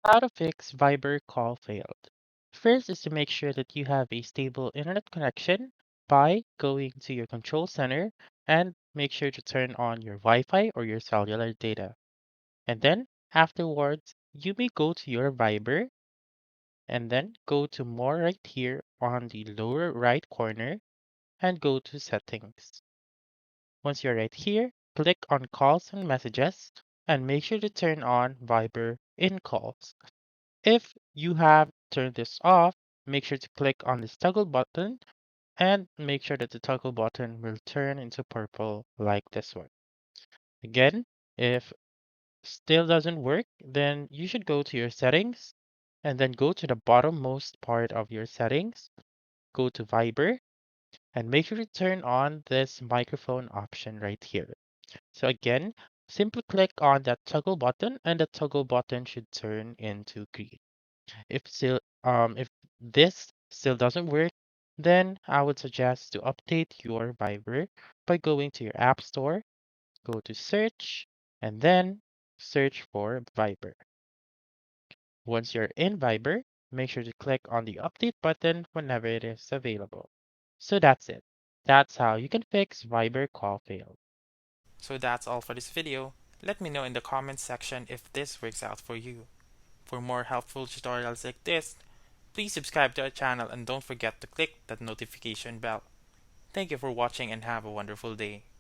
How to fix Viber call failed. First is to make sure that you have a stable internet connection by going to your control center and make sure to turn on your Wi-Fi or your cellular data. And then afterwards, you may go to your Viber and then go to more right here on the lower right corner and go to settings. Once you're right here, click on calls and messages and make sure to turn on Viber in calls. If you have turned this off, make sure to click on this toggle button and make sure that the toggle button will turn into purple like this one. Again, if still doesn't work, then you should go to your settings and then go to the bottommost part of your settings, go to Viber and make sure to turn on this microphone option right here. So again, simply click on that toggle button and the toggle button should turn into green. If this still doesn't work, then I would suggest to update your Viber by going to your app store, go to search, and then search for Viber. Once you're in Viber, make sure to click on the update button whenever it is available. So that's it. That's how you can fix Viber call fail. So that's all for this video. Let me know in the comments section if this works out for you. For more helpful tutorials like this, please subscribe to our channel and don't forget to click that notification bell. Thank you for watching and have a wonderful day.